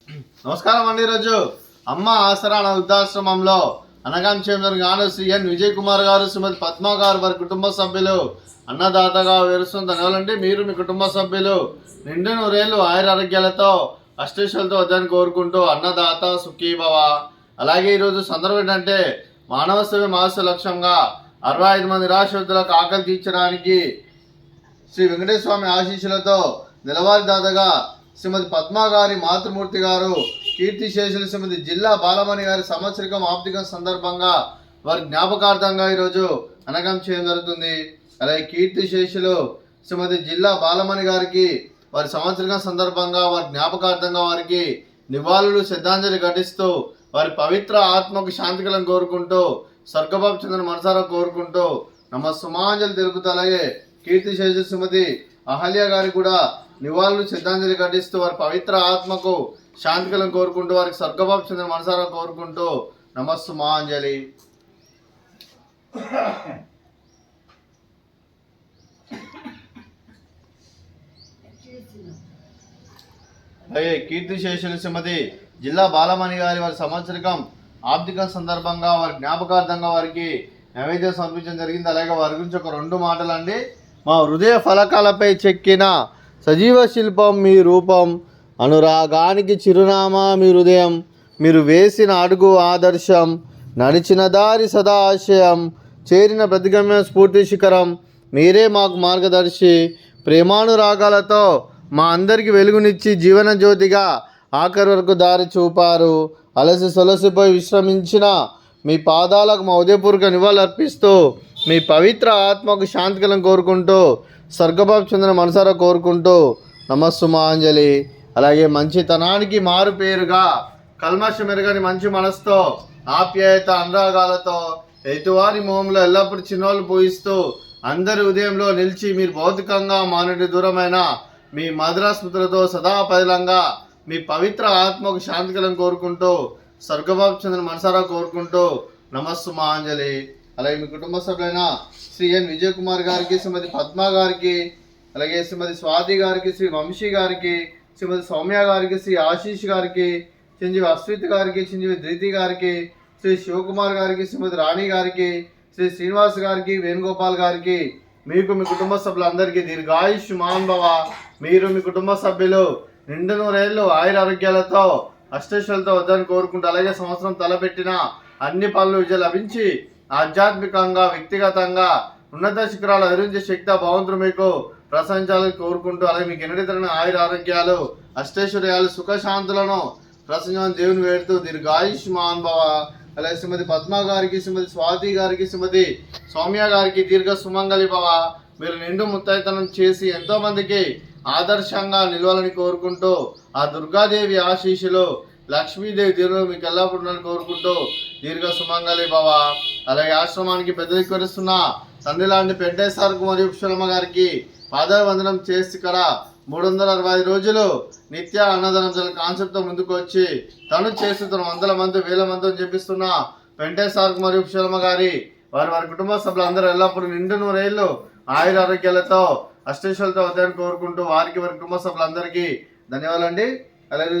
నమస్కారం అండి. ఈరోజు అమ్మ ఆసరా వృద్ధాశ్రమంలో అనగాం చేమర్ గాను శ్రీ ఎన్ విజయ్ కుమార్ గారు, శ్రీమతి పద్మ గారు, వారి కుటుంబ సభ్యులు అన్నదాతగా వేరుస్తున్న ధన్యవాదాలండి. మీరు మీ కుటుంబ సభ్యులు నిండు నూరేళ్లు ఆయుర ఆరోగ్యాలతో అష్టేశ్వలతో వద్దని కోరుకుంటూ అన్నదాత సుఖీభవ. అలాగే ఈరోజు సందర్భం ఏంటంటే మానవ సేవ మహస్సు లక్ష్యంగా 65 మంది నిరాశ్రితులకు ఆకలి తీర్చడానికి శ్రీ వెంకటేశ్వర స్వామి ఆశీస్సులతో నెలవారీ దాతగా శ్రీమతి పద్మ గారి మాతృమూర్తి గారు, కీర్తిశేషులు శ్రీమతి జిల్లా బాలమణి గారి సంవత్సరికం ఆప్తికం సందర్భంగా వారి జ్ఞాపకార్థంగా ఈరోజు అనగం చేయడం జరుగుతుంది. అలాగే కీర్తిశేషులు శ్రీమతి జిల్లా బాలమణి గారికి వారి సంవత్సరికం సందర్భంగా వారి జ్ఞాపకార్థంగా వారికి నివాళులు శ్రద్ధాంజలి ఘటిస్తూ వారి పవిత్ర ఆత్మకు శాంతికలను కోరుకుంటూ స్వర్గభావ చెందిన మనసారా కోరుకుంటూ నమస్సుమాంజలి తెలుపుతూ, అలాగే కీర్తిశేషులు శ్రీమతి అహల్య గారికి కూడా నివాళులు శ్రద్ధాంజలి ఘటిస్తూ వారి పవిత్ర ఆత్మకు శాంతికలను కోరుకుంటూ వారికి స్వర్గభావ చెందిన మనసారా కోరుకుంటూ నమస్సుమాంజలి. అలాగే కీర్తిశేషులు శ్రీమతి జిల్లా బాలమణి గారి వారి సంవత్సరికం ఆప్తికం సందర్భంగా వారి జ్ఞాపకార్థంగా వారికి నైవేద్యం సమర్పించడం జరిగింది. అలాగే వారి గురించి ఒక 2 మాటలండి. మా హృదయ ఫలకాలపై చెక్కిన సజీవ శిల్పం మీ రూపం, అనురాగానికి చిరునామా మీ హృదయం, మీరు వేసిన అడుగు ఆదర్శం, నడిచిన దారి సదా ఆశయం, చేరిన ప్రతిగమ్య స్ఫూర్తి శిఖరం, మీరే మాకు మార్గదర్శి, ప్రేమానురాగాలతో మా అందరికీ వెలుగునిచ్చి జీవన జ్యోతిగా ఆఖరి వరకు దారి చూపారు. అలసి సొలసిపోయి విశ్రమించిన మీ పాదాలకు మా ఉదయపూర్వక నివాళులు అర్పిస్తూ మీ పవిత్ర ఆత్మకు శాంతికలను కోరుకుంటూ స్వర్గభావ చెందిన మనసారా కోరుకుంటూ నమస్సుమాంజలి. అలాగే మంచితనానికి మారు పేరుగా కల్మషం ఎరగని మంచి మనసుతో ఆప్యాయత అనురాగాలతో ఎదుటివారి మోహంలో ఎల్లప్పుడూ చిన్నోళ్ళు పూయిస్తూ అందరి ఉదయంలో నిలిచి మీరు భౌతికంగా మానవుడి దూరమైన మీ మధుర స్మృతులతో సదా పదిలంగా మీ పవిత్ర ఆత్మకు శాంతికలను కోరుకుంటూ స్వర్గభావ చెందిన మనసారా కోరుకుంటూ నమస్సుమాంజలి. అలాగే మీ కుటుంబ సభ్యులైన శ్రీ ఎన్ విజయ్ కుమార్ గారికి, శ్రీమతి పద్మ గారికి, అలాగే శ్రీమతి స్వాతి గారికి, శ్రీ వంశీ గారికి, శ్రీమతి సౌమ్య గారికి, శ్రీ ఆశీష్ గారికి, చిరంజీవి అశ్విత్ గారికి, చిరంజీవి ధృతి గారికి, శ్రీ శివకుమార్ గారికి, శ్రీమతి రాణి గారికి, శ్రీ శ్రీనివాస్ గారికి, వేణుగోపాల్ గారికి, మీకు మీ కుటుంబ సభ్యులందరికీ దీర్ఘాయుష్మాన్ భవ. మీరు మీ కుటుంబ సభ్యులు నిండు నూరేళ్లు ఆయుర ఆరోగ్యాలతో అష్టైశ్వర్యాలతో వద్దని కోరుకుంటూ, అలాగే సంవత్సరం తలపెట్టిన అన్ని పనులు విజయం లభించి ఆధ్యాత్మికంగా వ్యక్తిగతంగా ఉన్నత శిఖరాలు అధిరించే శక్తి భగవంతుడు మీకు ప్రశంసాలని కోరుకుంటూ, అలాగే మీకు ఎన్నడితరమైన ఆయుర ఆరోగ్యాలు అష్టైశ్వర్యాలు సుఖశాంతులను ప్రశంసాలను దేవుని వేడుతూ దీర్ఘాయుష్మాన్ భవ. అలాగే శ్రీమతి పద్మ గారికి, శ్రీమతి స్వాతి గారికి, శ్రీమతి సౌమ్య గారికి దీర్ఘ సుమంగళి భవ. మీరు నిండు ముత్తైతనం చేసి ఎంతో మందికి ఆదర్శంగా నిలవాలని కోరుకుంటూ ఆ దుర్గాదేవి ఆశీస్సులు లక్ష్మీదేవి దీర్ఘ మీకు ఎల్లప్పుడూ కోరుకుంటూ దీర్ఘ సుమంగళి భవ. అలాగే ఆశ్రమానికి పెద్దరికరిస్తున్న తండ్రి లాంటి పెంటేశ్వరకు మరియు పుష్పలమ్మ గారికి పాదాభివందనం చేసి ఇక్కడ 365 రోజులు నిత్య అన్నదానం కాన్సెప్ట్తో ముందుకు వచ్చి తను చేస్తున్న 100 మంది 1000 మందితో చెప్పిస్తున్న వెంకటేశ్వరకు మరియు పుష్పలమ్మ గారి వారి కుటుంబ సభ్యులందరూ ఎల్లప్పుడూ నిండు నూరేళ్లు ఆయుర ఆరోగ్యాలతో అష్టైశ్వర్యాలతో వద్దని కోరుకుంటూ వారి కుటుంబ సభ్యులందరికీ ధన్యవాదాలండి. అలాగే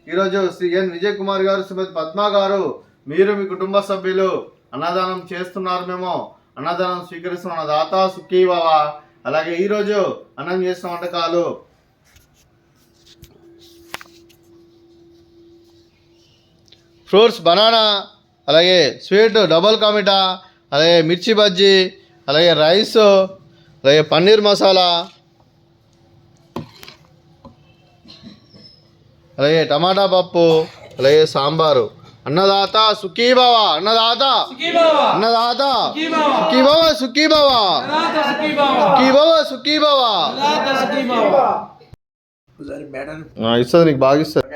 ఈరోజు శ్రీ ఎన్ విజయ్ కుమార్ గారు, శ్రీమతి పద్మ గారు, మీరు మీ కుటుంబ సభ్యులు అన్నదానం చేస్తున్నారు, మేము అన్నదానం స్వీకరిస్తున్న దాత సుఖీభవ. అలాగే ఈరోజు అన్నం చేసిన వంటకాలు ఫ్రూట్స్ బనానా, అలాగే స్వీట్ డబల్ కమిటా, అలాగే మిర్చి బజ్జీ, అలాగే రైస్, అలాగే పన్నీర్ మసాలా, అలాగే టమాటా పప్పు, అలాగే సాంబారు. అన్నదాత సుఖీభవ, అన్నదాత అన్నదాత సుఖీభవ, సుఖీభవ సుఖీభవ సుఖీభవ. ఇస్తుంది నీకు బాగా ఇస్తుంది.